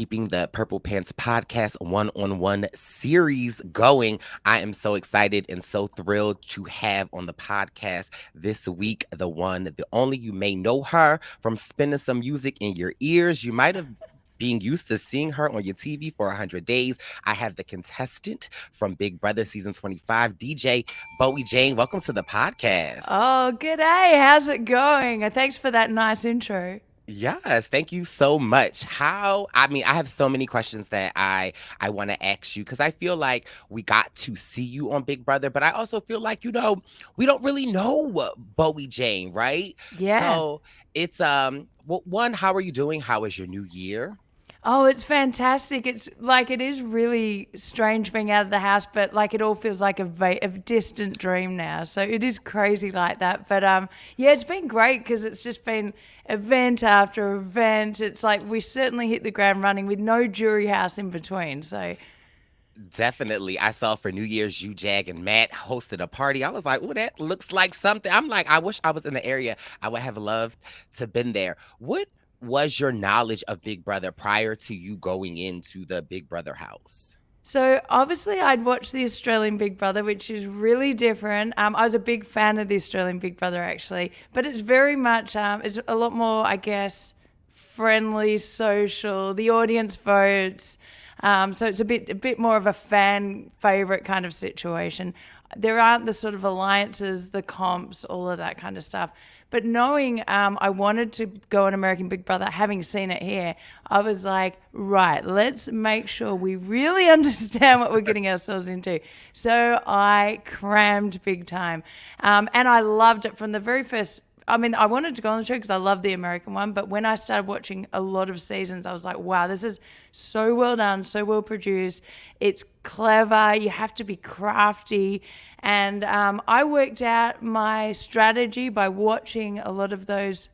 keeping the Purple Pants podcast one-on-one series going. I am so excited and so thrilled to have on the podcast this week the one, the only. You may know her from spinning some music in your ears. You might have being used to seeing her on your TV for 100 days. I have the contestant from Big Brother season 25, DJ Bowie Jane. Welcome to the podcast. Oh, g'day. How's it going? Thanks for that nice intro. Yes, thank you so much. I have so many questions that I want to ask you because I feel like we got to see you on Big Brother, but I also feel like, we don't really know what Bowie Jane, right? Yeah. So it's well, one, how are you doing? How is your new year? Oh, it's fantastic. It's like it is really strange being out of the house, but like it all feels like a distant dream now. So it is crazy like that. But yeah, it's been great because it's just been event after event. It's like we certainly hit the ground running with no jury house in between. So Definitely. I saw for New Year's you, Jag, and Matt hosted a party. I was like, oh, that looks like something. I'm like, I wish I was in the area. I would have loved to been there. What was your knowledge of Big Brother prior to you going into the Big Brother house? So obviously, I'd watched the Australian Big Brother, which is really different. I was a big fan of the Australian Big Brother actually, but it's very much it's a lot more, I guess, friendly, social. The audience votes, so it's a bit more of a fan favorite kind of situation. There aren't the sort of alliances, the comps, all of that kind of stuff. But knowing I wanted to go on American Big Brother, having seen it here, I was like, right, let's make sure we really understand what we're getting ourselves into. So I crammed big time. And I loved it from the very first. I mean, I wanted to go on the show because I love the American one, but when I started watching a lot of seasons, I was like, wow, this is so well done, so well produced. It's clever. You have to be crafty. And I worked out my strategy by watching a lot of those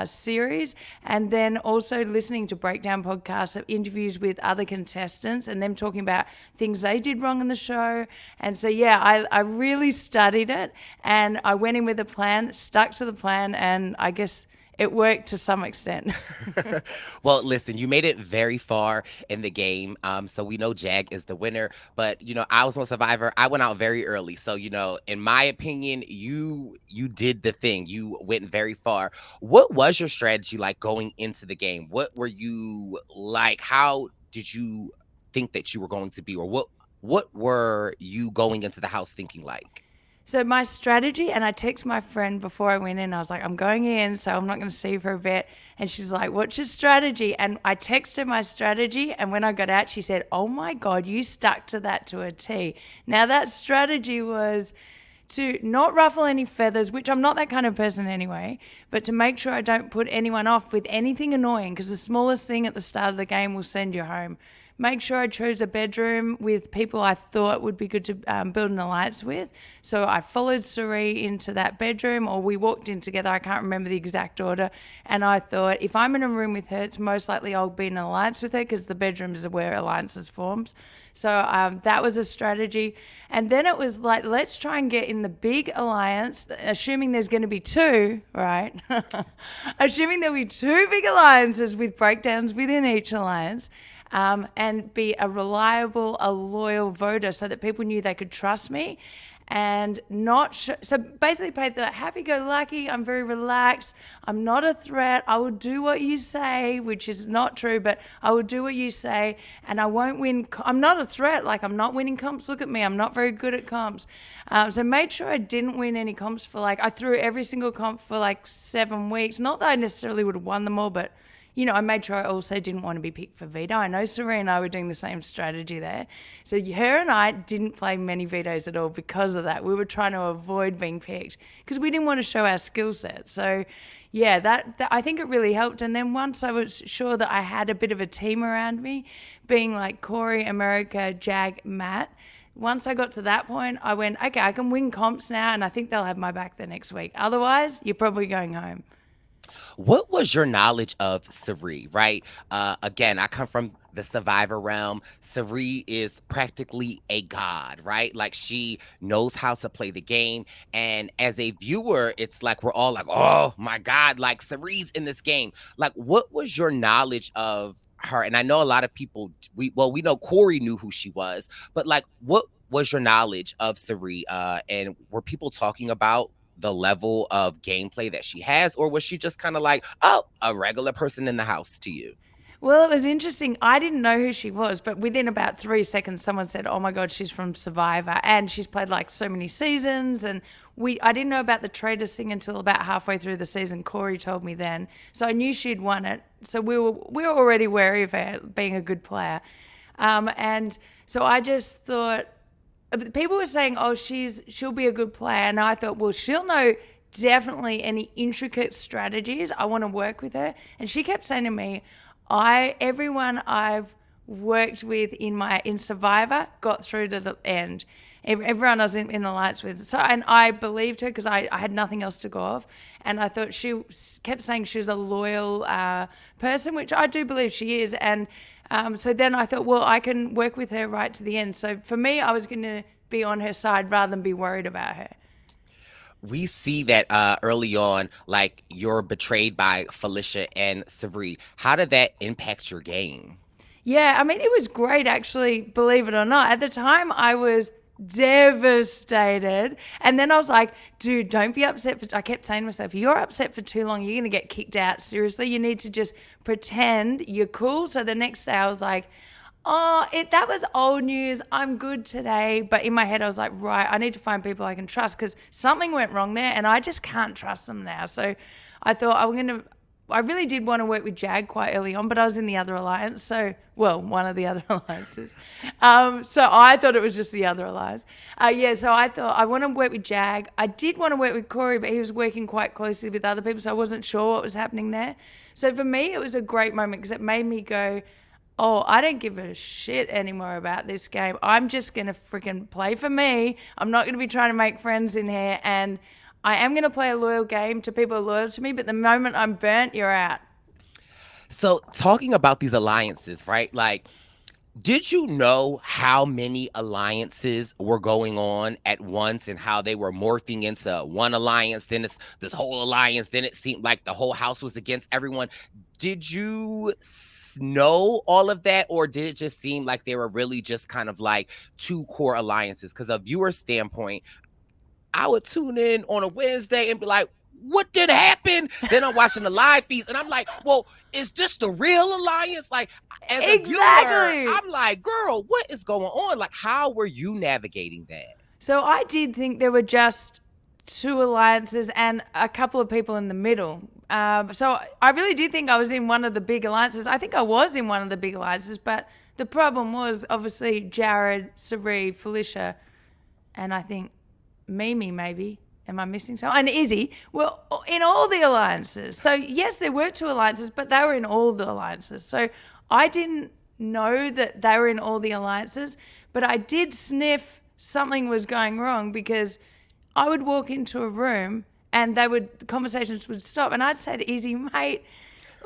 series, and then also listening to breakdown podcasts of interviews with other contestants and them talking about things they did wrong in the show. And so yeah, I really studied it, and I went in with a plan, stuck to the plan, and I guess it worked to some extent. Well, listen, you made it very far in the game. So we know Jag is the winner, but I was on Survivor. I went out very early. So, in my opinion, you did the thing. You went very far. What was your strategy like going into the game? What were you like? How did you think that you were going to be, or what were you going into the house thinking like? So my strategy, and I text my friend before I went in, I was like, I'm going in, so I'm not going to see you for a bit. And she's like, what's your strategy? And I texted my strategy, and when I got out, she said, oh my God, you stuck to that to a T. Now that strategy was to not ruffle any feathers, which I'm not that kind of person anyway, but to make sure I don't put anyone off with anything annoying, because the smallest thing at the start of the game will send you home. Make sure I chose a bedroom with people I thought would be good to build an alliance with. So I followed Siri into that bedroom, or we walked in together. I can't remember the exact order. And I thought, if I'm in a room with her, it's most likely I'll be in an alliance with her, because the bedrooms are where alliances forms. So that was a strategy. And then it was like, let's try and get in the big alliance, assuming there's going to be two, right? Assuming there'll be two big alliances with breakdowns within each alliance. And be a reliable, a loyal voter, so that people knew they could trust me, and not so basically play the happy-go-lucky. I'm very relaxed. I'm not a threat. I will do what you say, which is not true, but I will do what you say, and I won't win. I'm not a threat. Like, I'm not winning comps. Look at me. I'm not very good at comps. So made sure I didn't win any comps for I threw every single comp for 7 weeks. Not that I necessarily would have won them all, but I made sure I also didn't want to be picked for veto. I know Siri and I were doing the same strategy there. So her and I didn't play many vetoes at all because of that. We were trying to avoid being picked because we didn't want to show our skill set. So yeah, that I think it really helped. And then once I was sure that I had a bit of a team around me, being like Corey, America, Jag, Matt, once I got to that point, I went, okay, I can win comps now, and I think they'll have my back the next week. Otherwise, you're probably going home. What was your knowledge of Siri, right? Again, I come from the Survivor realm. Siri is practically a god, right? Like, she knows how to play the game. And as a viewer, it's like we're all like, oh my God, like Siri's in this game. Like, what was your knowledge of her, and I know a lot of people, we know Corey knew who she was, but like, what was your knowledge of Siri? And were people talking about the level of gameplay that she has, or was she just kind of like, oh, a regular person in the house to you? Well, it was interesting. I didn't know who she was, but within about 3 seconds, someone said, "Oh my God, she's from Survivor," and she's played like so many seasons. And I didn't know about the Traitors thing until about halfway through the season. Corey told me then, so I knew she'd won it. So we were already wary of her being a good player, and so I just thought people were saying, "Oh, she'll be a good player," and I thought, well, she'll know definitely any intricate strategies. I want to work with her, and she kept saying to me, everyone I've worked with in Survivor got through to the end. Everyone I was in alliance with. So, and I believed her because I had nothing else to go off. And I thought she kept saying she was a loyal person, which I do believe she is. And so then I thought, well, I can work with her right to the end. So for me, I was going to be on her side rather than be worried about her. We see that early on, like you're betrayed by Felicia and Siri. How did that impact your game? Yeah, I mean, it was great, actually, believe it or not. At the time, I was devastated. And then I was like, dude, don't be upset. I kept saying to myself, you're upset for too long, you're going to get kicked out. Seriously, you need to just pretend you're cool. So the next day, I was like, oh, that was old news. I'm good today. But in my head, I was like, right, I need to find people I can trust because something went wrong there and I just can't trust them now. So I thought I really did want to work with Jag quite early on, but I was in the other alliance. So, well, one of the other alliances. So I thought it was just the other alliance. So I thought I want to work with Jag. I did want to work with Corey, but he was working quite closely with other people, so I wasn't sure what was happening there. So for me, it was a great moment because it made me go, oh, I don't give a shit anymore about this game. I'm just going to freaking play for me. I'm not going to be trying to make friends in here. And I am going to play a loyal game to people who are loyal to me. But the moment I'm burnt, you're out. So, talking about these alliances, right? Like, did you know how many alliances were going on at once and how they were morphing into one alliance, then it's this whole alliance, then it seemed like the whole house was against everyone? Did you know all of that, or did it just seem like they were really just kind of like two core alliances? Because a viewer standpoint, I would tune in on a Wednesday and be like, what did happen? Then I'm watching the live feeds and I'm like, well, is this the real alliance? Like, as a viewer, I'm like, girl, what is going on? Like, how were you navigating that? So I did think there were just two alliances and a couple of people in the middle. So I really did think I was in one of the big alliances. I think I was in one of the big alliances, but the problem was obviously Jared, Sari, Felicia, and I think Mimi maybe. Am I missing something? And Izzy were in all the alliances. So yes, there were two alliances, but they were in all the alliances. So I didn't know that they were in all the alliances, but I did sniff something was going wrong because I would walk into a room and conversations would stop. And I'd say to Izzy, mate,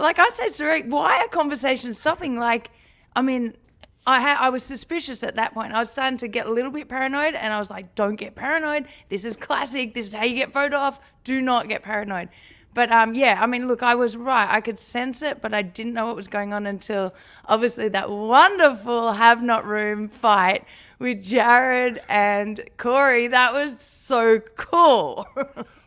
like I'd say to Sarek, why are conversations stopping? Like, I mean, I was suspicious at that point. I was starting to get a little bit paranoid and I was like, don't get paranoid. This is classic. This is how you get voted off. Do not get paranoid. But I mean, look, I was right. I could sense it, but I didn't know what was going on until obviously that wonderful Have Not Room fight with Jared and Corey. That was so cool.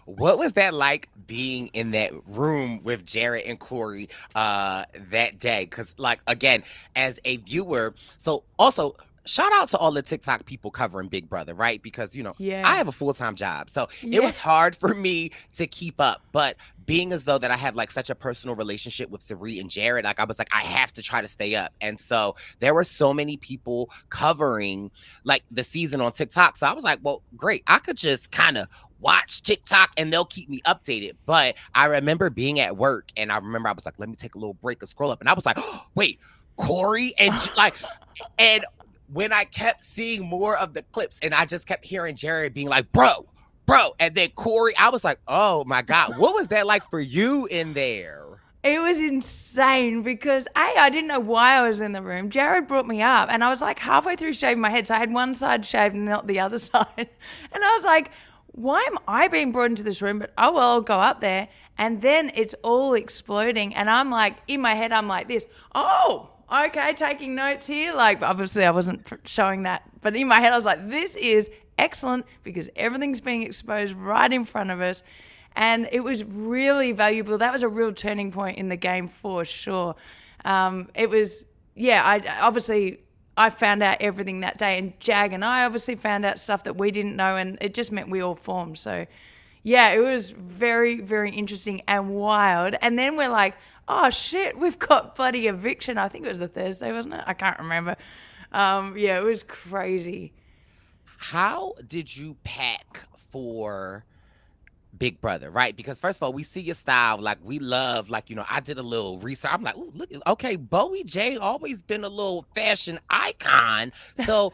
What was that like being in that room with Jared and Corey that day? Because, like, again, as a viewer, so also shout out to all the TikTok people covering Big Brother, right? Because, I have a full-time job. So it was hard for me to keep up. But being as though that I have like such a personal relationship with Sari and Jared, like I was like, I have to try to stay up. And so there were so many people covering like the season on TikTok. So I was like, well, great. I could just kind of watch TikTok and they'll keep me updated. But I remember being at work and I was like, let me take a little break and scroll up. And I was like, oh, wait, Corey and and when I kept seeing more of the clips and I just kept hearing Jared being like, bro, and then Corey, I was like, oh my God, what was that like for you in there? It was insane because I didn't know why I was in the room. Jared brought me up and I was like halfway through shaving my head. So I had one side shaved and not the other side. And I was like, why am I being brought into this room? But oh, well, I'll go up there. And then it's all exploding. And I'm like, in my head, I'm like this, oh, okay, taking notes here. Like, obviously, I wasn't showing that, but in my head, I was like, this is excellent because everything's being exposed right in front of us. And it was really valuable. That was a real turning point in the game for sure. It was, yeah, I found out everything that day, and Jag and I obviously found out stuff that we didn't know, and it just meant we all formed. So, yeah, it was very, very interesting and wild. And then we're like, oh shit, we've got bloody eviction. I think it was a Thursday, wasn't it? I can't remember. Yeah, it was crazy. How did you pack for Big Brother, right? Because first of all, we see your style, like we love, like I did a little research. I'm like, ooh, look, okay, Bowie Jane always been a little fashion icon. So,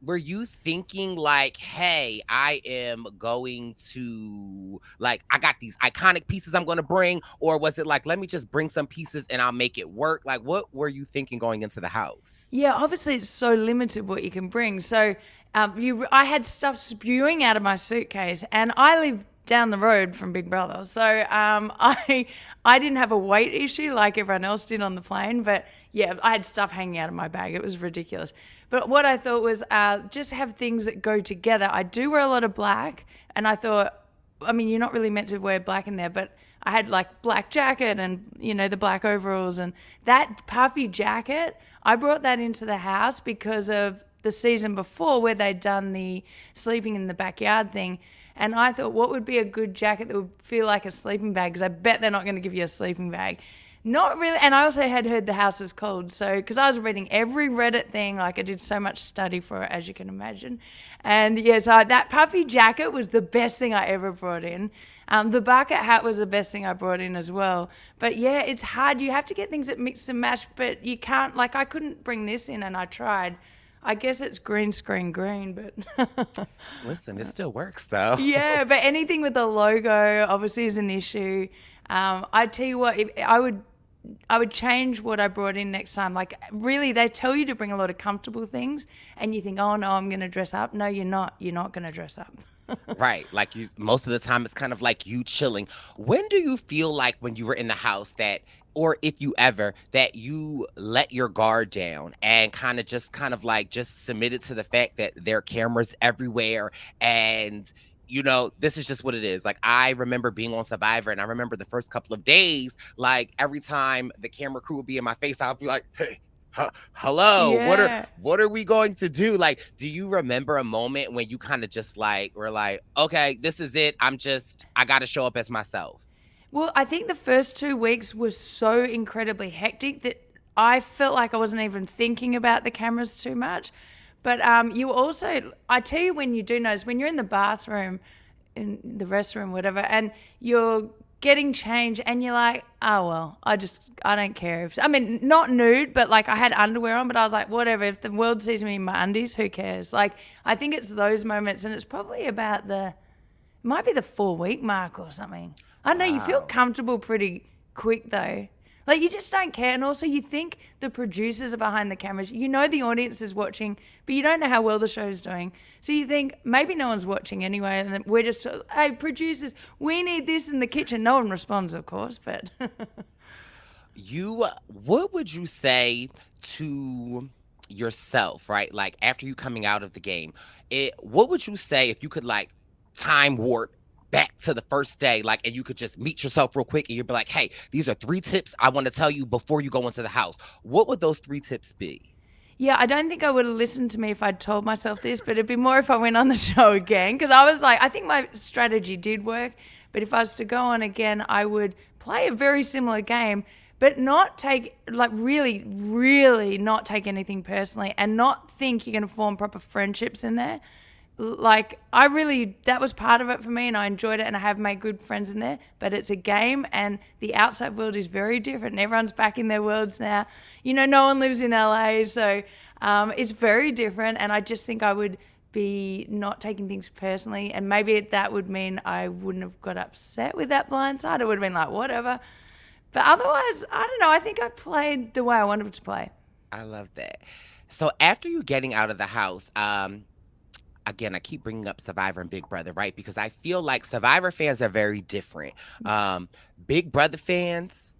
were you thinking like, hey, I am going to like, I got these iconic pieces I'm going to bring, or was it like, let me just bring some pieces and I'll make it work? Like, what were you thinking going into the house? Yeah, obviously it's so limited what you can bring. So I had stuff spewing out of my suitcase, and I live down the road from Big Brother, so I didn't have a weight issue like everyone else did on the plane. But yeah, I had stuff hanging out of my bag. It was ridiculous. But what I thought was just have things that go together. I do wear a lot of black, and I thought, I mean, you're not really meant to wear black in there, but I had like black jacket and the black overalls, and that puffy jacket. I brought that into the house because of the season before where they'd done the sleeping in the backyard thing. And I thought, what would be a good jacket that would feel like a sleeping bag? Because I bet they're not going to give you a sleeping bag. Not really. And I also had heard the house was cold. So, because I was reading every Reddit thing, like I did so much study for it, as you can imagine. And yeah, so that puffy jacket was the best thing I ever brought in. The bucket hat was the best thing I brought in as well. But yeah, it's hard. You have to get things that mix and match, but you can't, like, I couldn't bring this in, and I tried. I guess it's green screen green, but Listen, it still works though. yeah, but anything with the logo obviously is an issue. I tell you what, if I would change what I brought in next time. Like, really, they tell you to bring a lot of comfortable things, and you think, oh no, I'm going to dress up. No, you're not. You're not going to dress up. Right. Like you most of the time it's kind of like you chilling. When do you feel like when you were in the house that or if you ever that you let your guard down and kind of like just submitted to the fact that there are cameras everywhere and this is just what it is. Like I remember being on Survivor and I remember the first couple of days, like every time the camera crew would be in my face, I'll be like, hey, hello, Yeah. what are we going to do? Like, do you remember a moment when you kind of just like were like, okay, this is it, I gotta show up as myself? Well, I think the first 2 weeks was so incredibly hectic that I felt like I wasn't even thinking about the cameras too much. But you also, I tell you, when you do notice, when you're in the bathroom, in the restroom, whatever, and you're getting changed and you're like, oh, well, I don't care. I mean, not nude, but like I had underwear on, but I was like, whatever. If the world sees me in my undies, who cares? Like, I think it's those moments, and it's probably about might be the 4 week mark or something. I don't know, you feel Wow. comfortable pretty quick though. Like you just don't care. And also you think the producers are behind the cameras. You know the audience is watching, but you don't know how well the show's doing. So you think maybe no one's watching anyway. And then we're just, hey, producers, we need this in the kitchen. No one responds, of course, but What would you say to yourself, right? Like after you coming out of the game, what would you say if you could like time warp back to the first day, like, and you could just meet yourself real quick and you'd be like, hey, these are 3 tips I want to tell you before you go into the house. What would those 3 tips be? yeah, I don't think I would have listened to me if I'd told myself this, but it'd be more if I went on the show again. Because I was like, I think my strategy did work, but if I was to go on again, I would play a very similar game, but not take, like, really, really not take anything personally and not think you're going to form proper friendships in there. Like, I really, that was part of it for me, and I enjoyed it, and I have made good friends in there, but it's a game, and the outside world is very different, and everyone's back in their worlds now. No one lives in LA, so it's very different, and I just think I would be not taking things personally, and maybe that would mean I wouldn't have got upset with that blind side. It would have been like, whatever. But otherwise, I don't know, I think I played the way I wanted to play. I love that. So after you getting out of the house, again, I keep bringing up Survivor and Big Brother, right? Because I feel like Survivor fans are very different. Big Brother fans,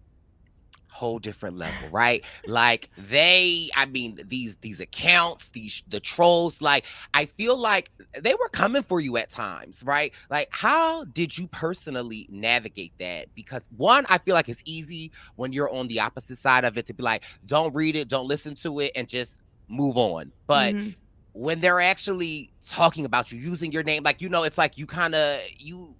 whole different level, right? Like I mean, these accounts, the trolls, like I feel like they were coming for you at times, right? Like, how did you personally navigate that? Because one, I feel like it's easy when you're on the opposite side of it to be like, don't read it, don't listen to it, and just move on. But Hmm. when they're actually talking about you, using your name, like, it's like you kind of you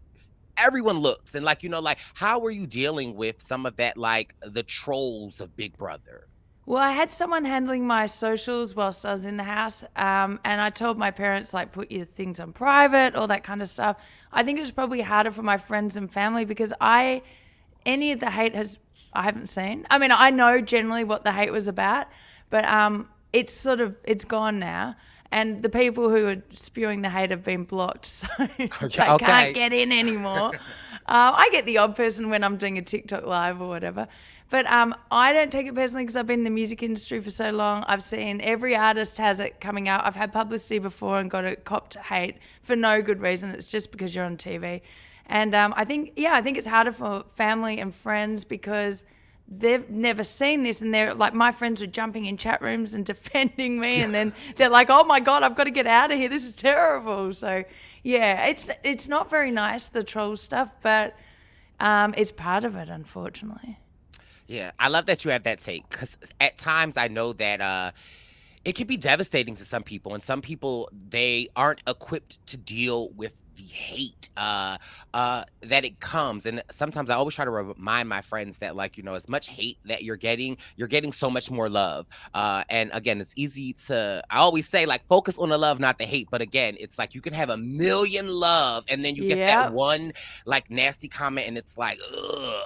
everyone looks, and like, like, how are you dealing with some of that, like the trolls of Big Brother? Well, I had someone handling my socials whilst I was in the house, and I told my parents like put your things on private, all that kind of stuff. I think it was probably harder for my friends and family because any of the hate I haven't seen. I mean, I know generally what the hate was about, but it's gone now, and the people who are spewing the hate have been blocked, so Okay, they can't okay. get in anymore. I get the odd person when I'm doing a TikTok live or whatever. But I don't take it personally because I've been in the music industry for so long. I've seen every artist has it coming out. I've had publicity before and got it copped hate for no good reason. It's just because you're on TV. And I think it's harder for family and friends because they've never seen this, and they're like, my friends are jumping in chat rooms and defending me, and then they're like, oh my god, I've got to get out of here, this is terrible. So yeah, it's not very nice, the troll stuff, but it's part of it, unfortunately. Yeah, I love that you have that take, because at times I know that it can be devastating to some people, and some people, they aren't equipped to deal with the hate that it comes. And sometimes I always try to remind my friends that, like, as much hate that you're getting so much more love. And again, it's easy to, I always say, like, focus on the love, not the hate. But again, it's like you can have a million love and then you get that Yeah. one like nasty comment, and it's like, ugh.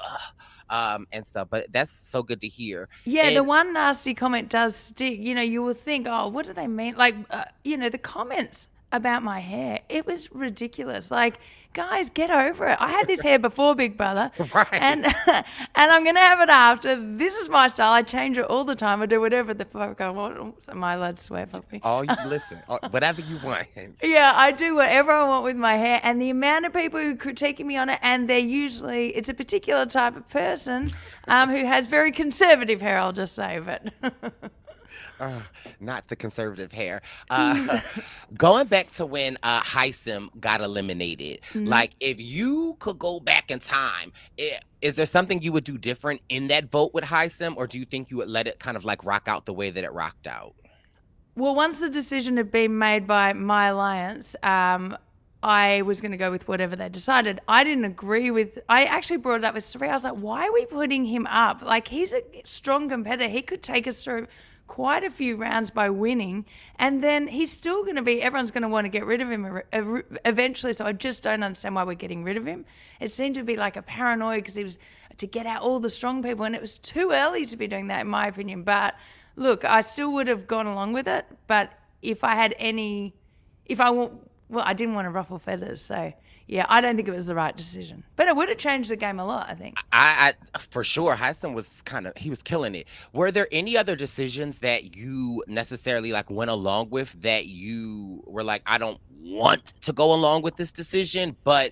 And stuff. But that's so good to hear. Yeah, the And one nasty comment does stick. You will think, oh, what do they mean? Like, the comments about my hair, it was ridiculous. Like, guys, get over it. I had this hair before Big Brother, and right. and I'm gonna have it after. This is my style. I change it all the time. I do whatever the fuck I want. Am I allowed to swear publicly? All you listen, whatever you want. Yeah, I do whatever I want with my hair, and the amount of people who critiquing me on it, and it's a particular type of person who has very conservative hair. I'll just say, but Uh, Not the conservative hair. Going back to when Hisam got eliminated, Mhm. like, if you could go back in time, is there something you would do different in that vote with Hisam, or do you think you would let it kind of like rock out the way that it rocked out? Well, once the decision had been made by my alliance, I was going to go with whatever they decided. I didn't agree with. I actually brought it up with Siri. I was like, "Why are we putting him up? Like, he's a strong competitor. He could take us through quite a few rounds by winning, and then he's still going to be. Everyone's going to want to get rid of him eventually. So I just don't understand why we're getting rid of him. It seemed to be like a paranoia because he was to get out all the strong people, and it was too early to be doing that, in my opinion. But look, I still would have gone along with it, but if I had any, if I wa- well, I didn't want to ruffle feathers, so yeah, I don't think it was the right decision. But it would have changed the game a lot, I think. I for sure, Hassan was he was killing it. Were there any other decisions that you necessarily like went along with that you were like, I don't want to go along with this decision, but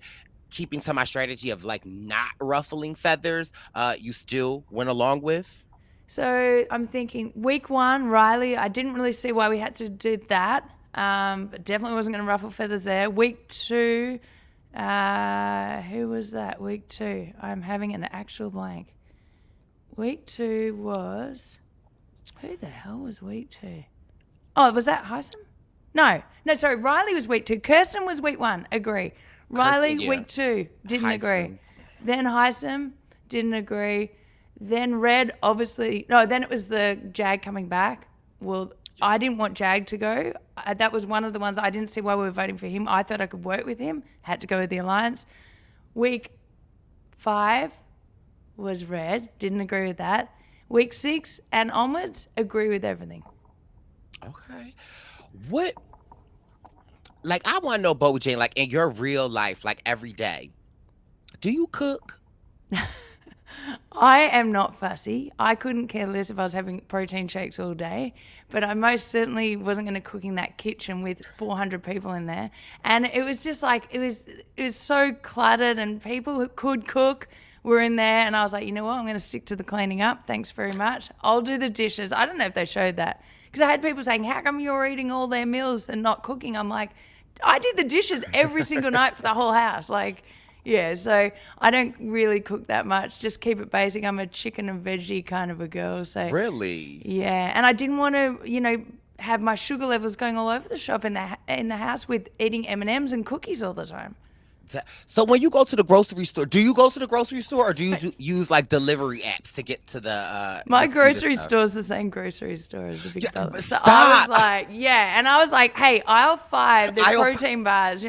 keeping to my strategy of like not ruffling feathers, you still went along with? So I'm thinking week one, Riley, I didn't really see why we had to do that. But definitely wasn't going to ruffle feathers there. Week two, who was that? Week two, I'm having an actual blank. Week two was, who the hell was week two? Oh, was that Heisem? No, sorry. Riley was week two. Kirsten was week one. Agree. Kirsten, Riley, yeah. week two, didn't agree. Heiston. Then Heisem, didn't agree. Then Red, obviously, no, then it was the Jag coming back. Well, I didn't want Jag to go. That was one of the ones I didn't see why we were voting for him. I thought I could work with him. Had to go with the Alliance. Week five was Red. Didn't agree with that. Week six and onwards, agree with everything. Okay. What, like, I want to know, Bowie Jane, like in your real life, like every day, do you cook? I am not fussy. I couldn't care less if I was having protein shakes all day, but I most certainly wasn't going to cook in that kitchen with 400 people in there. And it was just like it was so cluttered, and people who could cook were in there, and I was like, you know what, I'm going to stick to the cleaning up. Thanks very much. I'll do the dishes. I don't know if they showed that, because I had people saying, how come you're eating all their meals and not cooking? I'm like, I did the dishes every single night for the whole house. Like, yeah, so I don't really cook that much. Just keep it basic. I'm a chicken and veggie kind of a girl. So Really? yeah, and I didn't want to, have my sugar levels going all over the shop in the house with eating M&Ms and cookies all the time. So when you go to the grocery store, do you go to the grocery store or do you use like delivery apps to get to the My the grocery stuff? store's the same grocery store as the Big Yeah, Fella. but So I was stop. like, yeah. And I was like, hey, aisle 5, there's Aisle protein bars.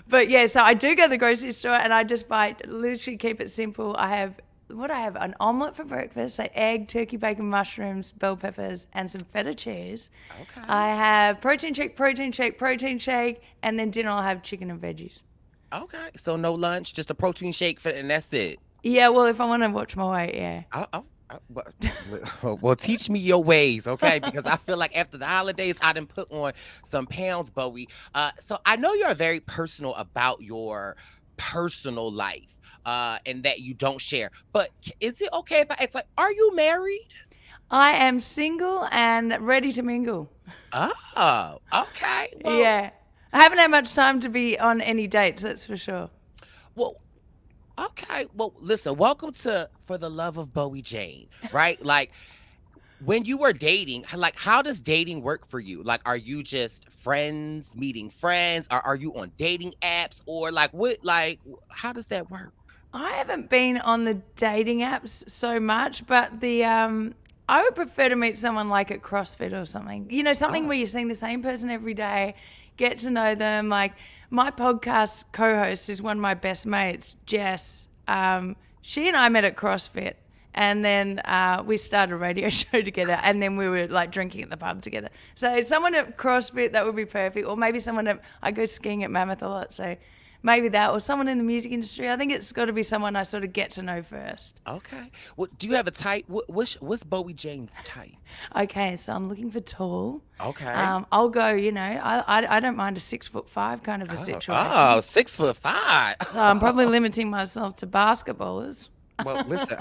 But yeah, so I do go to the grocery store and I just literally keep it simple. I have an omelette for breakfast, so egg, turkey, bacon, mushrooms, bell peppers, and some feta cheese. Okay. I have protein shake, and then dinner I'll have chicken and veggies. Okay. So no lunch, just a protein shake and that's it. Yeah, well, if I want to watch my weight, yeah. Well, teach me your ways, okay? Because I feel like after the holidays, I done put on some pounds, Bowie. So I know you're very personal about your personal life, and that you don't share. But is it okay if I ask, like, are you married? I am single and ready to mingle. Oh, okay. Yeah. I haven't had much time to be on any dates, that's for sure. Well, okay. Well, listen. Welcome to For the Love of Bowie Jane, right? Like, when you were dating, like, how does dating work for you? Like, are you just friends meeting friends, or are you on dating apps, or like what? Like, how does that work? I haven't been on the dating apps so much, but I would prefer to meet someone like at CrossFit or something. Something Oh, where you're seeing the same person every day, get to know them. Like my podcast co-host is one of my best mates, Jess. She and I met at CrossFit, and then we started a radio show together, and then we were like drinking at the pub together. So someone at CrossFit, that would be perfect, or maybe I go skiing at Mammoth a lot, so maybe that, or someone in the music industry. I think it's got to be someone I sort of get to know first. okay. Well, do you have a type? What's Bowie Jane's type? Okay, so I'm looking for tall. Okay. I'll go, I don't mind a 6'5" kind of a Oh, situation. 6'5". So I'm probably limiting myself to basketballers. Well, listen,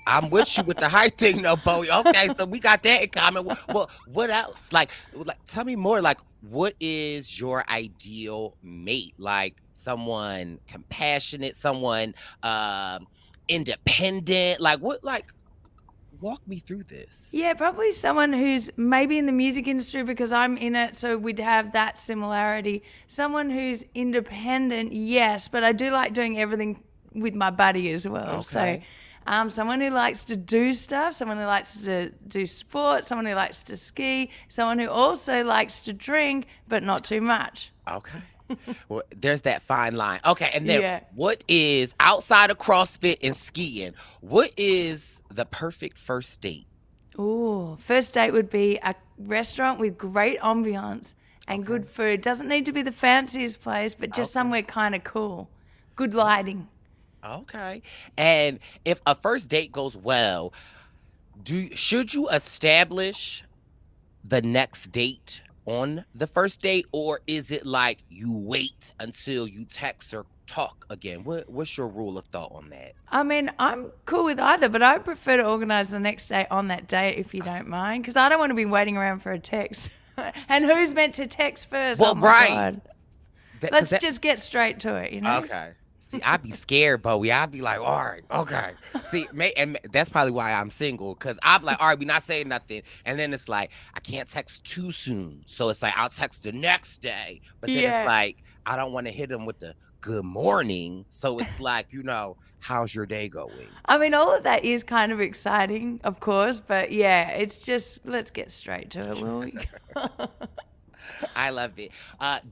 I'm with you with the height thing, though, Bowie. Okay, so we got that in common. Well, what else? Like, tell me more. Like, what is your ideal mate? Like, someone compassionate, someone independent. Like, what? Like, walk me through this. Yeah, probably someone who's maybe in the music industry because I'm in it, so we'd have that similarity. Someone who's independent, yes, but I do like doing everything with my buddy as well. So Okay. someone who likes to do stuff, someone who likes to do sport, someone who likes to ski, someone who also likes to drink, but not too much. Okay. Well, there's that fine line. Okay, and then Yeah. what is outside of CrossFit and skiing? What is the perfect first date? Ooh, first date would be a restaurant with great ambiance and Okay. good food. Doesn't need to be the fanciest place, but just Okay. somewhere kind of cool. Good lighting. Okay. And if a first date goes well, should you establish the next date on the first date, or is it like you wait until you text or talk again? What's your rule of thought on that? I mean, I'm cool with either, but I prefer to organise the next day on that date if you don't mind, because I don't want to be waiting around for a text. And who's meant to text first? Well, Oh my right. God. Cause Let's just get straight to it. okay. See, I'd be scared, Bowie. I'd be like, all right, okay. See, and that's probably why I'm single, because I'm like, all right, we not saying nothing. And then it's like, I can't text too soon. So it's like, I'll text the next day. But then it's Yeah. like, I don't want to hit him with the good morning. So it's like, how's your day going? I mean, all of that is kind of exciting, of course, but yeah, it's just, let's get straight to it, will we? I love it.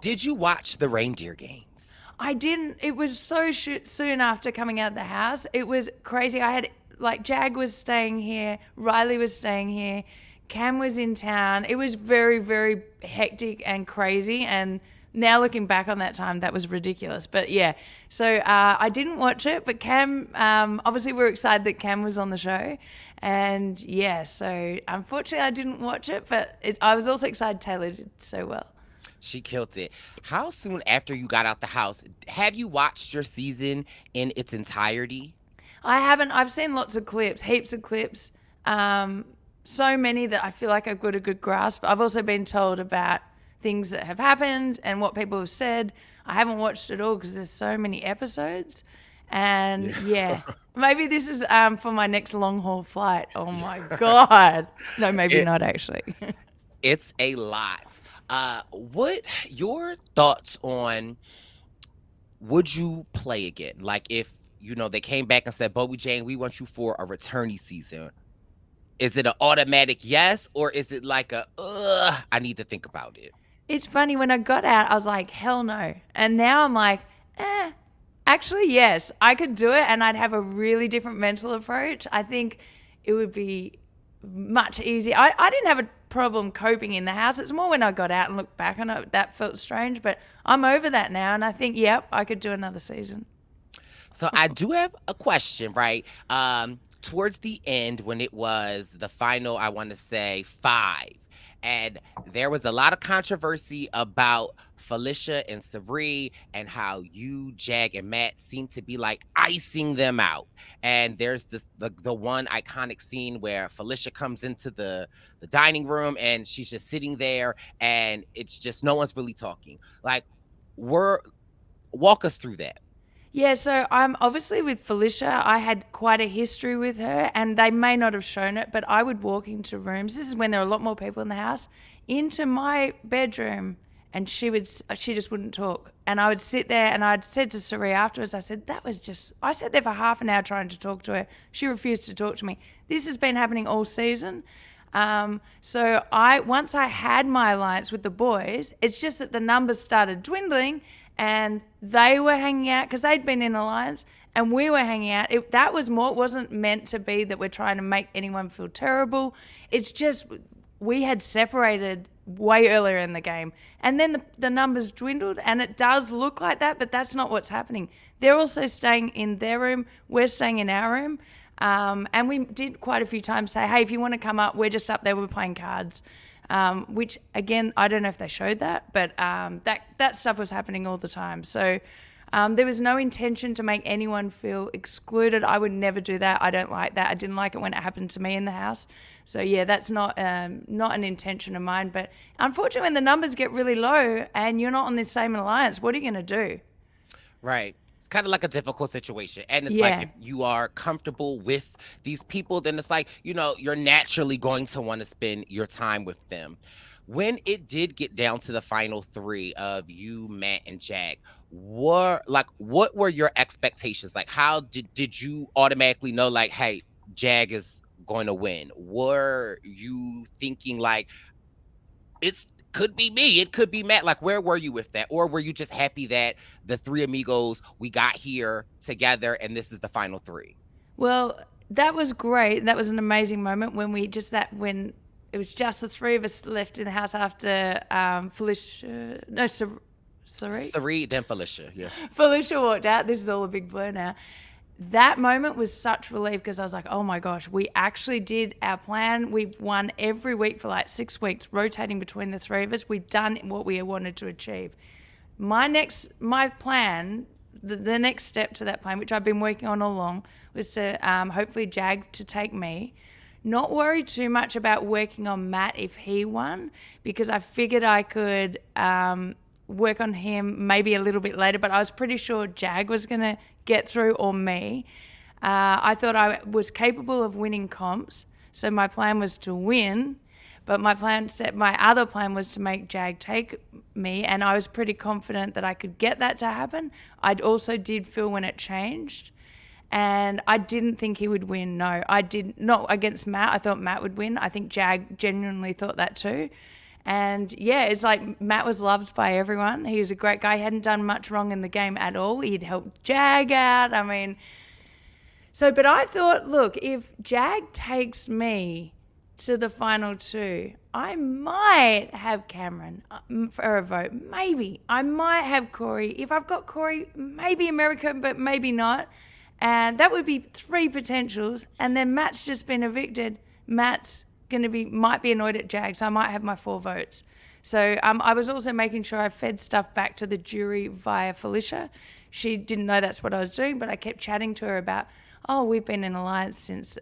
Did you watch the Reindeer Games? I didn't. It was so soon after coming out of the house. It was crazy. I had, like, Jag was staying here, Riley was staying here, Cam was in town. It was very, very hectic and crazy. And now looking back on that time, that was ridiculous. But yeah, so I didn't watch it. But Cam, obviously, we were excited that Cam was on the show. And yeah, so unfortunately, I didn't watch it. But I was also excited Taylor did so well. She killed it. How soon after you got out the house, have you watched your season in its entirety? I haven't. I've seen lots of clips, heaps of clips. Um, so many that I feel like I've got a good grasp. I've also been told about things that have happened and what people have said. I haven't watched it all because there's so many episodes. And Yeah. yeah, maybe this is for my next long haul flight. Oh my God. No, maybe It not actually. it's a lot. What your thoughts on would you play again? Like if they came back and said, Bowie Jane, we want you for a returnee season. Is it an automatic yes, or is it like I need to think about it? It's funny, when I got out, I was like, hell no. And now I'm like, eh, actually, yes, I could do it and I'd have a really different mental approach. I think it would be much easier. I didn't have a problem coping in the house. It's more when I got out and looked back on it that felt strange, but I'm over that now. And I think, yep, I could do another season. So I do have a question, right? Towards the end, when it was the final, I want to say 5, and there was a lot of controversy about Felicia and Siri and how you, Jag, and Matt seem to be like icing them out. And there's the one iconic scene where Felicia comes into the dining room and she's just sitting there, and it's just no one's really talking. Like, we're walk us through that. Yeah, so I'm obviously with Felicia. I had quite a history with her, and they may not have shown it, but I would walk into rooms. This is when there are a lot more people in the house, into my bedroom, and she just wouldn't talk. And I would sit there, and I'd said to Sari afterwards, I said, that was just, I sat there for half an hour trying to talk to her. She refused to talk to me. This has been happening all season. So once I had my alliance with the boys, it's just that the numbers started dwindling, and they were hanging out because they'd been in alliance, and we were hanging out. That was more. It wasn't meant to be that we're trying to make anyone feel terrible. It's just we had separated way earlier in the game, and then the numbers dwindled, and it does look like that, but that's not what's happening. They're also staying in their room. We're staying in our room. And we did quite a few times say, hey, if you want to come up, we're just up there, we're playing cards. Which, again, I don't know if they showed that, but that stuff was happening all the time. So there was no intention to make anyone feel excluded. I would never do that. I don't like that. I didn't like it when it happened to me in the house. So, yeah, that's not an intention of mine. But unfortunately, when the numbers get really low and you're not on this same alliance, what are you going to do? Right. It's kind of like a difficult situation. And it's like Yeah. if you are comfortable with these people, then it's like, you're naturally going to want to spend your time with them. When it did get down to the final 3 of you, Matt, and Jag, what were your expectations? Like, how did you automatically know, like, hey, Jag is going to win? Were you thinking like it's could be me, it could be Matt? Like, where were you with that? Or were you just happy that the 3 amigos, we got here together and this is the final 3? Well, that was great. That was an amazing moment when when it was just the 3 of us left in the house after Felicia, no, sorry, 3, then Felicia. Yeah. Felicia walked out. This is all a big blur now. That moment was such relief because I was like, oh my gosh, we actually did our plan. We've won every week for like 6 weeks, rotating between the 3 of us. We've done what we wanted to achieve. My plan, the next step to that plan, which I've been working on all along, was to hopefully Jag to take me. Not worry too much about working on Matt if he won, because I figured I could work on him maybe a little bit later, but I was pretty sure Jag was going to get through, or me. I thought I was capable of winning comps, so my plan was to win, but my other plan was to make Jag take me, and I was pretty confident that I could get that to happen. I also did feel when it changed, and I didn't think he would win. No, I did not against Matt. I thought Matt would win. I think Jag genuinely thought that too. And yeah, it's like Matt was loved by everyone. He was a great guy. He hadn't done much wrong in the game at all. He'd helped Jag out. I mean, but I thought, look, if Jag takes me to the final 2, I might have Cameron for a vote. Maybe. I might have Corey. If I've got Corey, maybe America, but maybe not. And that would be 3 potentials. And then Matt's just been evicted. Matt's might be annoyed at Jag, so I might have my 4 votes. So I was also making sure I fed stuff back to the jury via Felicia. She didn't know that's what I was doing, but I kept chatting to her about, oh, we've been in alliance since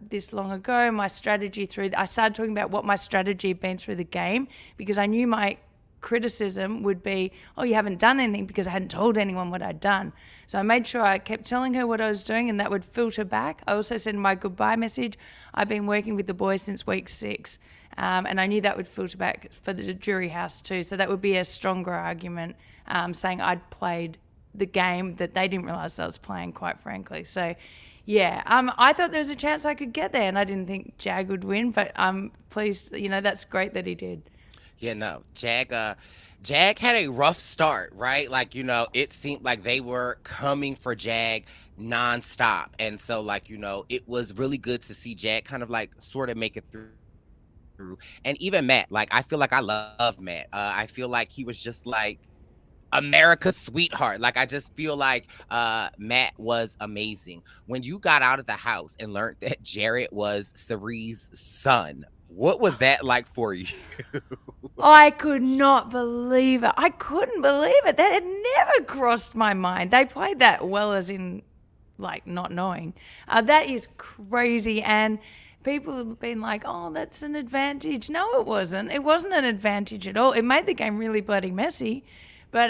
this long ago. My strategy I started talking about what my strategy had been through the game, because I knew my criticism would be, oh, you haven't done anything, because I hadn't told anyone what I'd done. So I made sure I kept telling her what I was doing, and that would filter back. I also said in my goodbye message, I've been working with the boys since week 6. And I knew that would filter back for the jury house too. So that would be a stronger argument, saying I'd played the game that they didn't realise I was playing, quite frankly. So, yeah, I thought there was a chance I could get there, and I didn't think Jag would win, but I'm pleased, that's great that he did. Yeah, no, Jag had a rough start, right? Like, it seemed like they were coming for Jag nonstop. And so, like, it was really good to see Jag kind of like sort of make it through. And even Matt, like, I feel like I love Matt. I feel like he was just like America's sweetheart. Like, I just feel like Matt was amazing. When you got out of the house and learned that Jared was Cerie's son, what was that like for you? I could not believe it. I couldn't believe it. That had never crossed my mind. They played that well, as in, like, not knowing. That is crazy. And people have been like, oh, that's an advantage. No, it wasn't. It wasn't an advantage at all. It made the game really bloody messy. But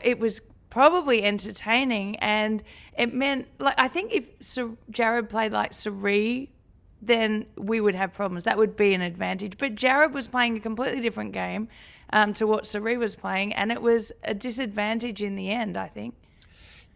it was probably entertaining. And it meant, like, I think if Jared played like Siri, then we would have problems. That would be an advantage. But Jared was playing a completely different game to what Siri was playing, and it was a disadvantage in the end, I think.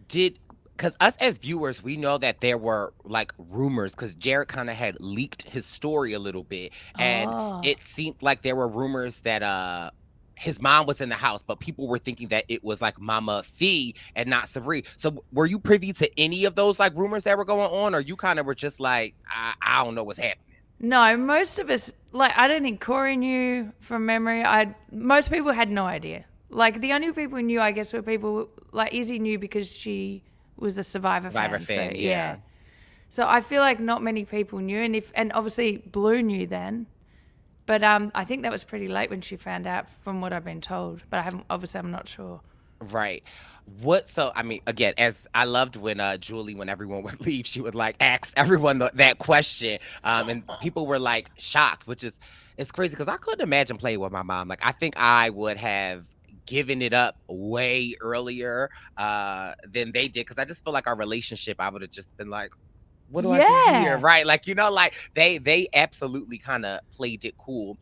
Because us as viewers, we know that there were like rumors, because Jared kind of had leaked his story a little bit, and it seemed like there were rumors that his mom was in the house, but people were thinking that it was like Mama Fee and not Sari. So were you privy to any of those like rumors that were going on, or you kind of were just like, I don't know what's happening? No, most of us, like, I don't think Corey knew from memory. Most people had no idea. Like, the only people who knew, I guess, were people like Izzy knew because she was a Survivor fan. So, yeah. So I feel like not many people knew, and obviously Blue knew then. But I think that was pretty late when she found out, from what I've been told. But I'm not sure. Right. So, I mean, again, as I loved when Julie, when everyone would leave, she would like ask everyone that question. And people were like shocked, it's crazy, because I couldn't imagine playing with my mom. Like, I think I would have given it up way earlier than they did, because I just feel like our relationship, I would have just been like, what do I do here? Right. Like, like they absolutely kind of played it cool.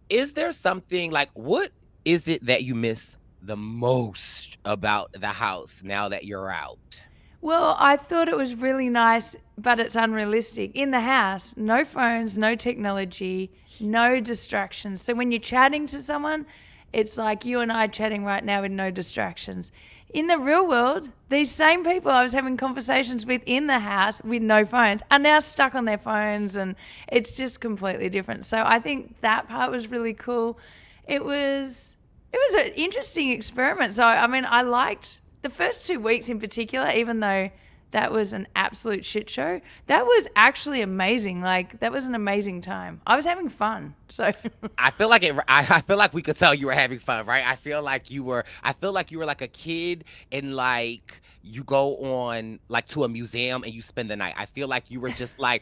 Is there something like, what is it that you miss the most about the house now that you're out? Well, I thought it was really nice, but it's unrealistic. In the house, no phones, no technology, no distractions. So when you're chatting to someone, it's like you and I chatting right now with no distractions. In the real world, these same people I was having conversations with in the house with no phones are now stuck on their phones, and it's just completely different. So I think that part was really cool. It was an interesting experiment. So, I mean, I liked the first 2 weeks in particular, even though that was an absolute shit show. That was actually amazing. Like, that was an amazing time. I was having fun. So I feel like I feel like we could tell you were having fun, right? I feel like you were like a kid, and like you go on like to a museum and you spend the night. I feel like you were just like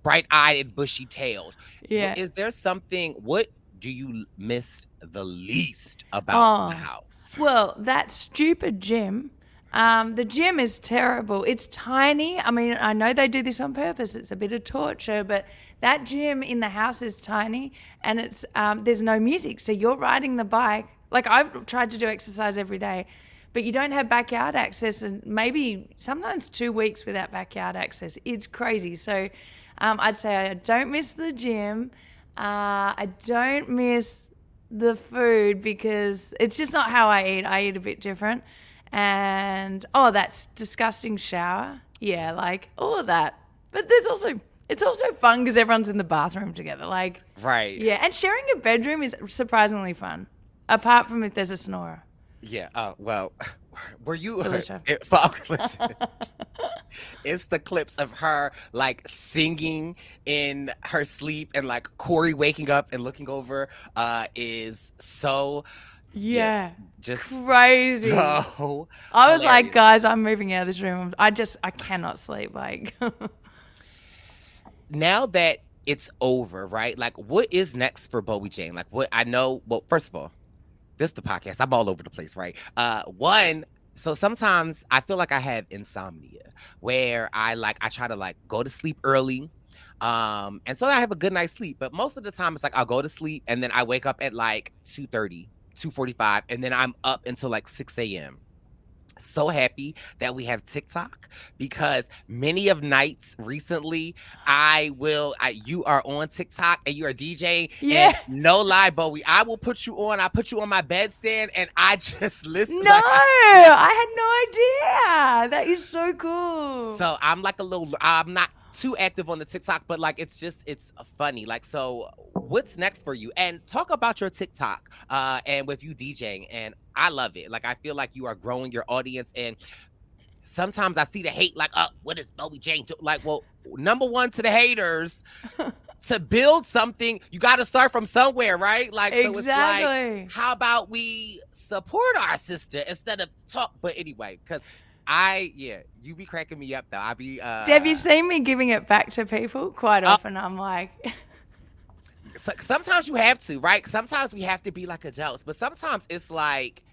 bright-eyed and bushy-tailed. Yeah. Is there something, what do you miss the least about the house? Well, that stupid gym. The gym is terrible. It's tiny. I mean, I know they do this on purpose. It's a bit of torture, but that gym in the house is tiny, and it's there's no music. So you're riding the bike. Like, I've tried to do exercise every day, but you don't have backyard access, and maybe sometimes 2 weeks without backyard access. It's crazy. So I'd say I don't miss the gym. I don't miss the food, because it's just not how I eat. I eat a bit different. And that disgusting shower. Yeah, like all of that. But it's also fun because everyone's in the bathroom together. Like, right. Yeah, and sharing a bedroom is surprisingly fun, apart from if there's a snorer. Yeah. Well, were you? Felicia. Listen, it's the clips of her like singing in her sleep and like Corey waking up and looking over. Is so yeah, Yeah. just Crazy. so I was like, hilarious. guys, I'm moving out of this room. I cannot sleep. Like, Now that it's over, right? Like, what is next for Bowie Jane? Like, what I know. Well, first of all, this is the podcast. I'm all over the place, right? One. So sometimes I feel like I have insomnia where I try to like go to sleep early. And so I have a good night's sleep. But most of the time it's like I'll go to sleep and then I wake up at like 2:30, 2:45, and then I'm up until like 6 a.m. So happy that we have TikTok because many of nights recently you are on TikTok and you are DJing and yeah. no lie, Bowie, I will put you on. I put you on my bedstand and I just listen No, like I had no idea. That is so cool. so I'm not too active on the TikTok, but like it's funny. Like, so what's next for you? And talk about your TikTok and with you DJing. And I love it. Like I feel like you are growing your audience and sometimes I see the hate, like, what is Bowie Jane do? Like, well, number one to the haters, to build something, you got to start from somewhere, right? Like, so it's like, Exactly. how about we support our sister instead of talk? But anyway, because yeah, you be cracking me up though. I be, Have you seen me giving it back to people? Quite uh, often I'm like, sometimes you have to, right? Sometimes we have to be like adults, but sometimes it's like,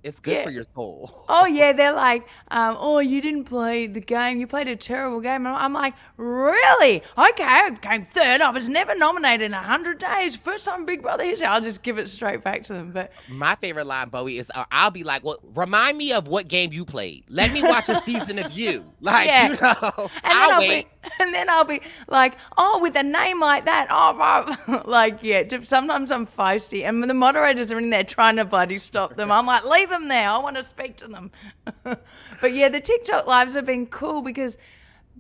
it's good yeah. for your soul. Oh yeah, they're like, oh, you didn't play the game. You played a terrible game. And I'm like, really? Okay, I came third. I was never nominated in 100 days. First time Big Brother history. I'll just give it straight back to them. But My favorite line, Bowie, is I'll be like, well, remind me of what game you played. Let me watch a season of you. Like, yeah, and then I'll I'll be, wait. and then I'll be like, oh, with a name like that, oh, like yeah. Sometimes I'm feisty, and the moderators are in there trying to bloody stop them. I'm like, leave them there. I want to speak to them. But yeah, the TikTok lives have been cool because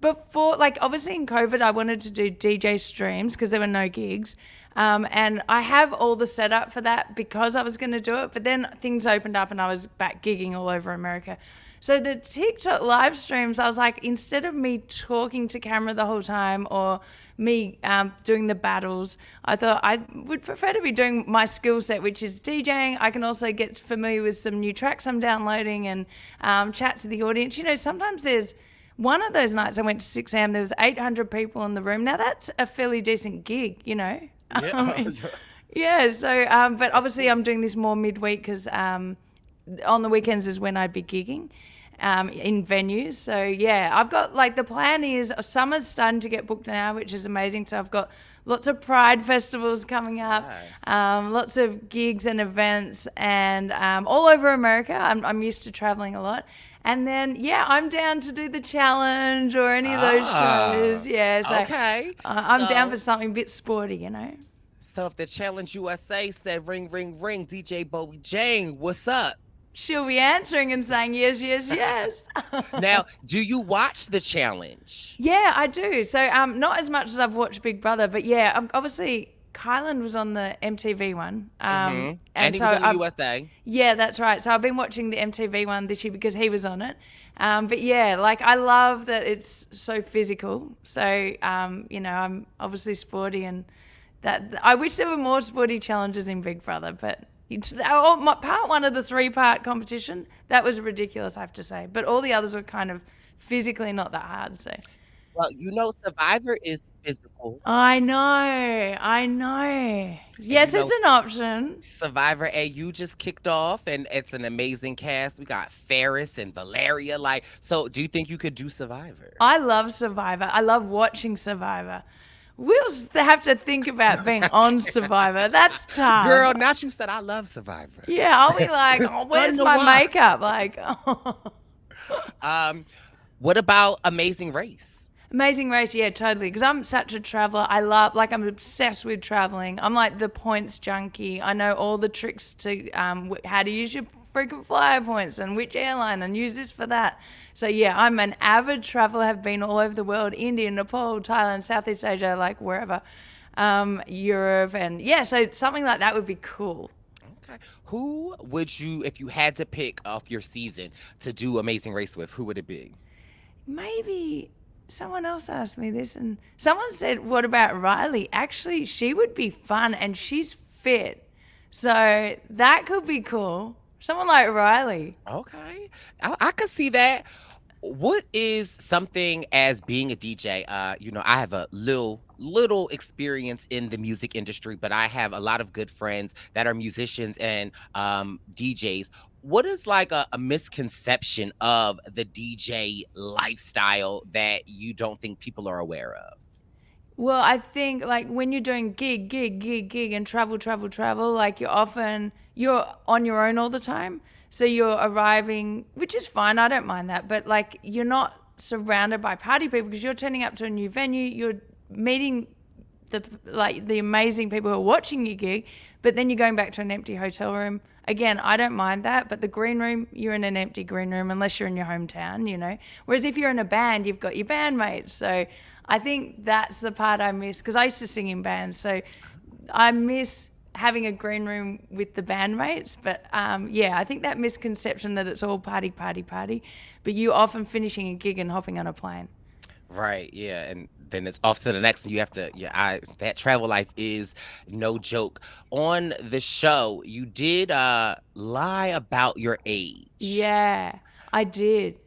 before, like obviously in COVID, I wanted to do DJ streams because there were no gigs. And I have all the setup for that because I was going to do it. But then things opened up and I was back gigging all over America. So the TikTok live streams, I was like, instead of me talking to camera the whole time or me doing the battles, I thought I would prefer to be doing my skill set, which is DJing. I can also get familiar with some new tracks I'm downloading and chat to the audience. You know, sometimes there's one of those nights I went to 6 a.m. There was 800 people in the room. Now that's a fairly decent gig, you know. Yeah. Yeah. So, but obviously I'm doing this more midweek because on the weekends is when I'd be gigging in venues. So yeah, I've got like the plan is summer's starting to get booked now, which is amazing. So I've got lots of Pride festivals coming up, Yes. lots of gigs and events, and all over America. I'm used to traveling a lot. And then, yeah, I'm down to do the challenge or any of those Ah, shows. Yeah, so okay. I'm down for So, something a bit sporty, you know. so if the Challenge USA said ring, ring, ring, DJ Bowie Jane, what's up? She'll be answering and saying yes, yes, yes. Now, do you watch the challenge? Yeah, I do. So not as much as I've watched Big Brother, but yeah, obviously Kylan was on the MTV one. Mm-hmm. And And he so was on the I've, USA. yeah, that's right. So I've been watching the MTV one this year because he was on it. But yeah, like I love that it's so physical. So, you know, I'm obviously sporty and that I wish there were more sporty challenges in Big Brother, but my part one of the 3-part competition, that was ridiculous, I have to say. But all the others were kind of physically not that hard. So Well, you know, Survivor is physical, I know, I know. and you Yes, it's know, an option. Survivor AU just kicked off, and it's an amazing cast. We got Ferris and Valeria. Like, so do you think you could do Survivor? I love Survivor. I love watching Survivor. We'll have to think about being on Survivor. That's tough. Girl, not you said I love Survivor. Yeah, I'll be like, It's oh, fun where's to my watch. makeup? Like, oh. What about Amazing Race? Amazing Race, yeah, totally. Because I'm such a traveler. I'm obsessed with traveling. I'm like the points junkie. I know all the tricks to how to use your frequent flyer points and which airline and use this for that. So yeah, I'm an avid traveler. Have been all over the world: India, Nepal, Thailand, Southeast Asia, like wherever, Europe, and yeah. So something like that would be cool. Okay. Who would you, if you had to pick off your season to do Amazing Race with, who would it be? Maybe someone else asked me this, and someone said, "What about Riley?" Actually, she would be fun, and she's fit, so that could be cool. Someone like Riley. Okay. I could see that. What is something as being a DJ? I have a little experience in the music industry, but I have a lot of good friends that are musicians and DJs. What is like a misconception of the DJ lifestyle that you don't think people are aware of? Well, I think like when you're doing gig, and travel, like you're on your own all the time. So you're arriving, which is fine. I don't mind that, but like you're not surrounded by party people because you're turning up to a new venue. You're meeting the amazing people who are watching your gig, but then you're going back to an empty hotel room. Again, I don't mind that, but the green room, you're in an empty green room unless you're in your hometown. Whereas if you're in a band, you've got your bandmates. So I think that's the part I miss because I used to sing in bands. So I miss having a green room with the bandmates. But yeah, I think that misconception that it's all party, party, party, but you often finishing a gig and hopping on a plane. Right, yeah, and then it's off to the next, and you have to, yeah, that travel life is no joke. On the show, you did lie about your age. Yeah, I did.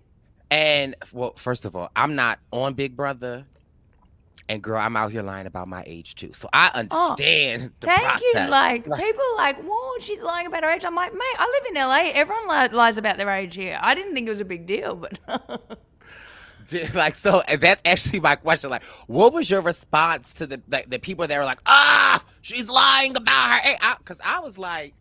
And well, first of all, I'm not on Big Brother, and girl, I'm out here lying about my age too. So I Oh, understand the thank you. process. Like, people are like, whoa, she's lying about her age. I'm like, mate, I live in LA. Everyone lies about their age here. I didn't think it was a big deal, but Like so, and that's actually my question. Like, what was your response to the people that were like, "Ah, she's lying about her age"? Because I was like,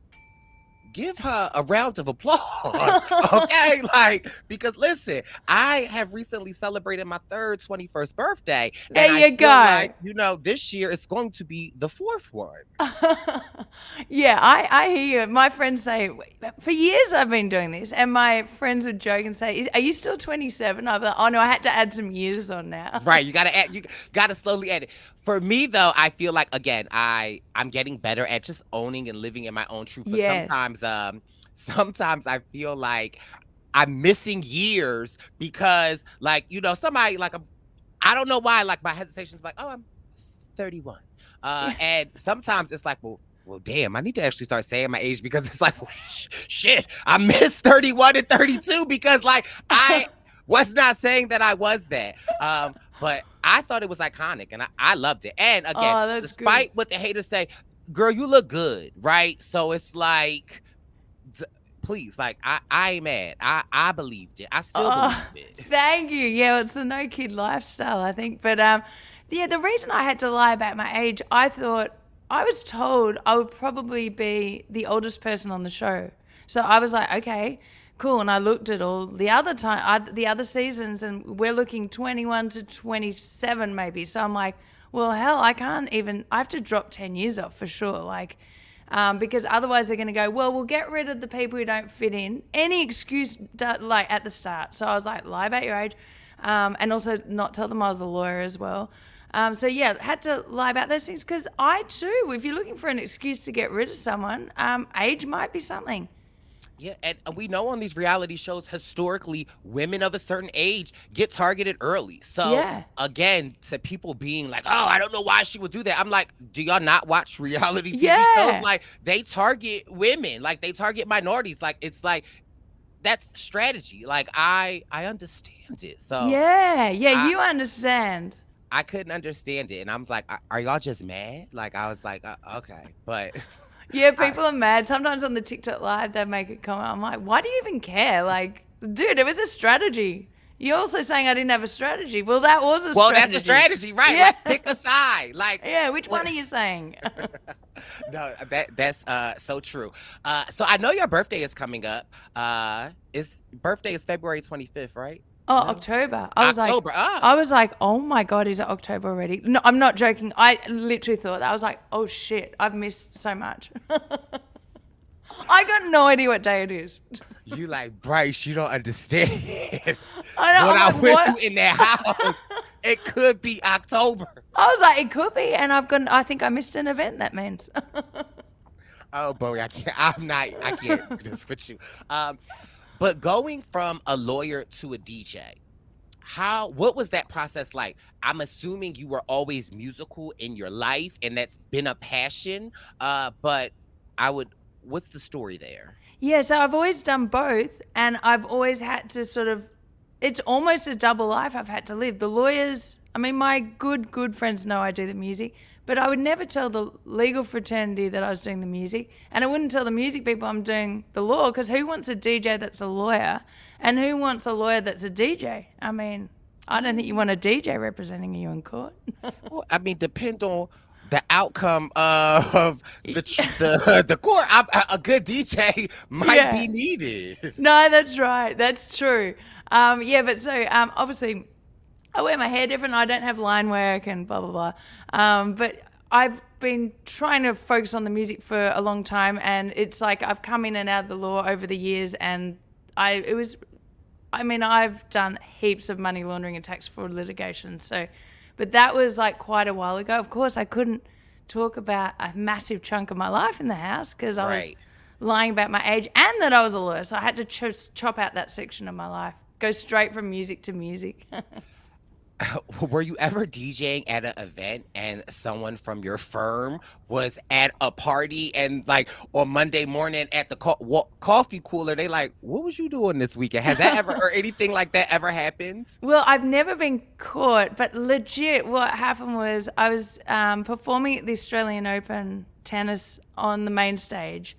give her a round of applause. Okay, like, because listen, I have recently celebrated my third 21st birthday, there and I you feel go. like, this year is going to be the fourth one. Yeah, I hear you. My friends say, for years I've been doing this, and my friends would joke and say, are you still 27? I'm like, oh no, I had to add some years on now. Right, you gotta slowly add it. For me though, I feel like, again, I'm getting better at just owning and living in my own truth. But Yes. sometimes I feel like I'm missing years because, like, somebody like I don't know why, like, my hesitation is like, oh, I'm 31. Yeah. And sometimes it's like, well, damn, I need to actually start saying my age because it's like, well, shit, I missed 31 and 32 because, like, I was not saying that I was that. But I thought it was iconic and I loved it. And again, Oh, that's good. despite what the haters say, girl, you look good, right? So it's like, please, like, I ain't mad. I believed it. I still believe Oh, it. thank you. Yeah, it's the no kid lifestyle, I think. But yeah, the reason I had to lie about my age, I was told I would probably be the oldest person on the show. So I was like, okay, cool. And I looked at all the other seasons, and we're looking 21 to 27 maybe. So I'm like, well, hell, I have to drop 10 years off for sure. Like, because otherwise they're going to go, well, we'll get rid of the people who don't fit in. Any excuse, like at the start. So I was like, lie about your age, and also not tell them I was a lawyer as well. So yeah, had to lie about those things because I too, if you're looking for an excuse to get rid of someone, age might be something. Yeah, and we know on these reality shows, historically, women of a certain age get targeted early. So Yeah. again, to people being like, "Oh, I don't know why she would do that," I'm like, "Do y'all not watch reality TV shows? Yeah. Like, they target women, like they target minorities. Like, it's like that's strategy. Like, I understand it. So Yeah. Yeah. I You understand. I couldn't understand it, and I'm like, Are y'all just mad?" Like, I was like, Okay," but Yeah, I people are mad. Sometimes on the TikTok live, they make a comment. I'm like, why do you even care? Like, dude, it was a strategy. You're also saying I didn't have a strategy. Well, that was a well, that's a strategy. strategy, right? Yeah. Like, pick a side. Like, Yeah. Which what? one are you saying? No, that's so true. So I know your birthday is coming up. It's birthday is February 25th, right? Oh, No, October. October. I was like, oh my God, is it October already? No, I'm not joking. I literally thought that. I was like, oh shit, I've missed so much. I got no idea what day it is. You like, Brice? You don't understand I know. what I'm I like, went what? through in that house. It could be October. I was like, it could be, and I think I missed an event. That means. Oh, Bowie, I can't. I can't do this with you. Um, but going from a lawyer to a DJ, what was that process like? I'm assuming you were always musical in your life, and that's been a passion. But I would. What's the story there? Yeah, so I've always done both, and I've always had to sort of, it's almost a double life I've had to live. The lawyers, I mean, my good friends know I do the music, but I would never tell the legal fraternity that I was doing the music, and I wouldn't tell the music people I'm doing the law, because who wants a DJ that's a lawyer, and who wants a lawyer that's a DJ? I mean, I don't think you want a DJ representing you in court. Well, I mean, depend on the outcome of the court. A good DJ might Yeah. be needed. No, that's right. That's true. Yeah, but so obviously I wear my hair different. I don't have line work and blah, blah, blah. But I've been trying to focus on the music for a long time, and it's like I've come in and out of the law over the years, and I've done heaps of money laundering and tax fraud litigation. So, but that was like quite a while ago. Of course, I couldn't talk about a massive chunk of my life in the house because I was Right. lying about my age and that I was a lawyer. So I had to chop out that section of my life, go straight from music to music. Were you ever DJing at an event and someone from your firm was at a party and like on Monday morning at the coffee cooler, they like, what was you doing this weekend? Has that ever or anything like that ever happened? Well, I've never been caught, but legit what happened was I was performing at the Australian Open tennis on the main stage,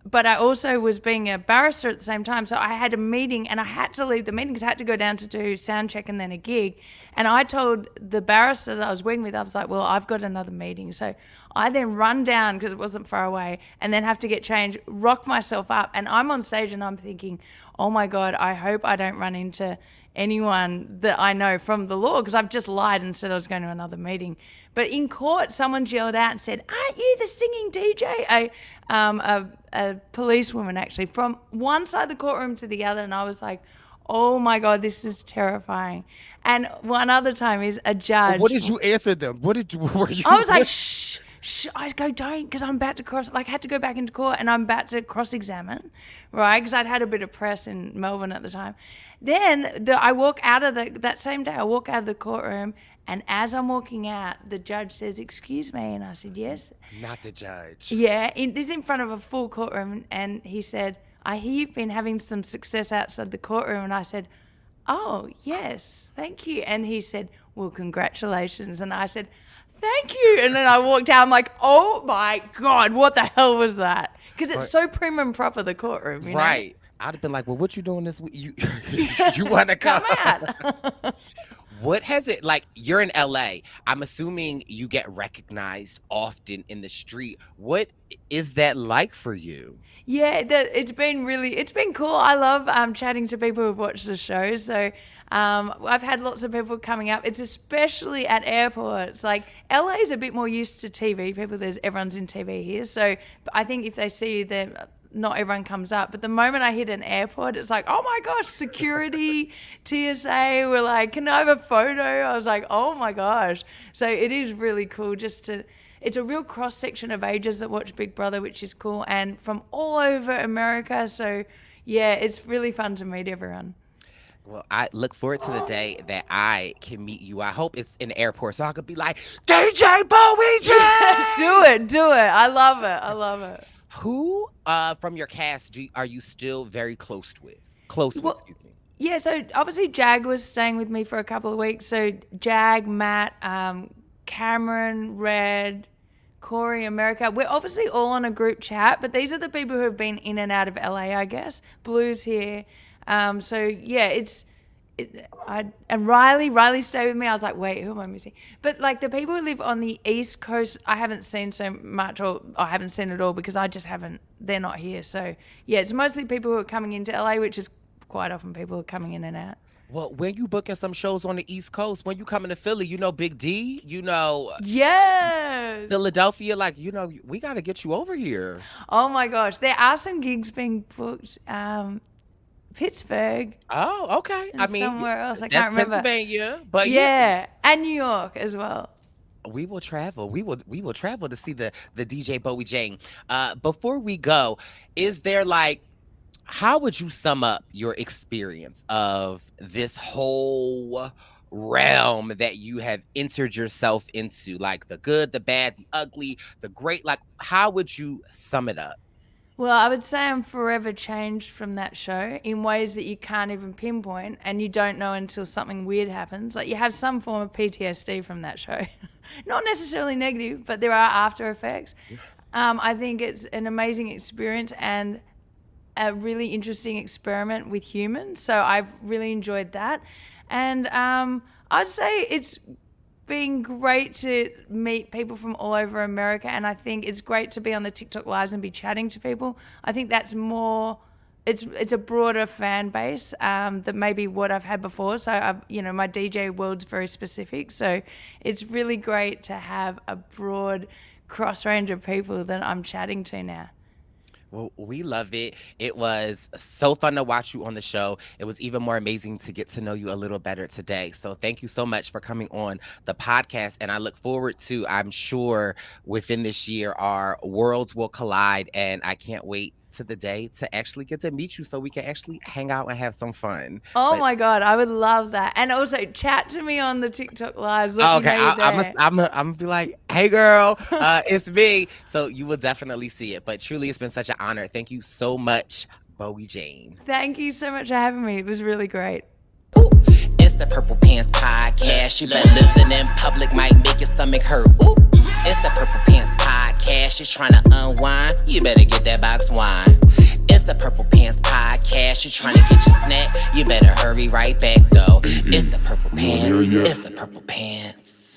but I also was being a barrister at the same time. So I had a meeting and I had to leave the meeting because I had to go down to do sound check and then a gig. And I told the barrister that I was working with, I was like, well, I've got another meeting. So I then run down because it wasn't far away and then have to get changed, rock myself up. And I'm on stage and I'm thinking, oh my God, I hope I don't run into anyone that I know from the law because I've just lied and said I was going to another meeting. But in court, someone yelled out and said, aren't you the singing DJ? A policewoman actually from one side of the courtroom to the other. And I was like, oh my God, this is terrifying. And one other time is a judge. What did you answer them? What did you, were you, I was like, what? shh. I go, don't, because I'm about to I had to go back into court and I'm about to cross-examine, right? Because I'd had a bit of press in Melbourne at the time. Then I walk out of that same day, I walk out of the courtroom, and as I'm walking out, the judge says, excuse me. And I said, yes. Not the judge. Yeah, this is in front of a full courtroom. And he said, I hear you've been having some success outside the courtroom. And I said, oh, yes, thank you. And he said, well, congratulations. And I said, thank you. And then I walked out. I'm like, oh my God, what the hell was that? Because it's so prim and proper, the courtroom, you know? Right. I'd have been like, well, what you doing this week? You want to come? Come out. What has it like? You're in LA. I'm assuming you get recognized often in the street. What is that like for you? Yeah, it's been cool. I love chatting to people who've watched the show. So I've had lots of people coming up. It's especially at airports. Like LA is a bit more used to TV people. Everyone's in TV here. So I think if they see you, then not everyone comes up. But the moment I hit an airport, it's like, oh my gosh, security, TSA were like, can I have a photo? I was like, oh my gosh. So it is really cool it's a real cross section of ages that watch Big Brother, which is cool, and from all over America. So yeah, it's really fun to meet everyone. Well, I look forward to the day that I can meet you. I hope it's in the airport so I could be like, DJ Bowie Jane! Do it. I love it. Who from your cast are you still very close with? Close with, Well, excuse me. yeah, so obviously Jag was staying with me for a couple of weeks. So Jag, Matt, Cameron, Red, Corey, America. We're obviously all on a group chat, but these are the people who have been in and out of LA, I guess. Blue's here. So yeah, and Riley stayed with me. I was like, wait, who am I missing? But like the people who live on the East Coast, I haven't seen so much, or I haven't seen it all because I just haven't. They're not here. So yeah, it's mostly people who are coming into LA, which is quite often people who are coming in and out. Well, when you booking some shows on the East Coast, when you coming to Philly, you know Big D, you know Yes. Philadelphia, like, we got to get you over here. Oh my gosh, there are some gigs being booked. Pittsburgh Oh, okay. and I mean, somewhere else. I that's can't remember. Pennsylvania, but yeah. Yeah, and New York as well. We will travel. We will travel to see the DJ Bowie Jane. Before we go, is there like how would you sum up your experience of this whole realm that you have entered yourself into? Like the good, the bad, the ugly, the great. Like, how would you sum it up? Well, I would say I'm forever changed from that show in ways that you can't even pinpoint and you don't know until something weird happens. Like you have some form of PTSD from that show. Not necessarily negative, but there are after effects. I think it's an amazing experience and a really interesting experiment with humans. So I've really enjoyed that. And I'd say it's been great to meet people from all over America, and I think it's great to be on the TikTok lives and be chatting to people. I think that's more. It's a broader fan base than maybe what I've had before. So my DJ world's very specific. So it's really great to have a broad cross range of people that I'm chatting to now. Well, we love it. It was so fun to watch you on the show. It was even more amazing to get to know you a little better today. So thank you so much for coming on the podcast. And I look forward to, I'm sure within this year, our worlds will collide. And I can't wait to the day to actually get to meet you so we can actually hang out and have some fun. Oh But my God, I would love that. And also chat to me on the TikTok lives. Let me okay, know you're there. I'm gonna be like, hey girl, it's me. So you will definitely see it. But truly, it's been such an honor. Thank you so much, Bowie Jane. Thank you so much for having me. It was really great. It's the Purple Pants Podcast. You better listen in public, might make your stomach hurt. Ooh. It's the Purple Pants Podcast. You're trying to unwind, you better get that box wine. It's the Purple Pants Podcast. You're trying to get your snack, you better hurry right back though. It's the Purple Pants. It's the Purple Pants.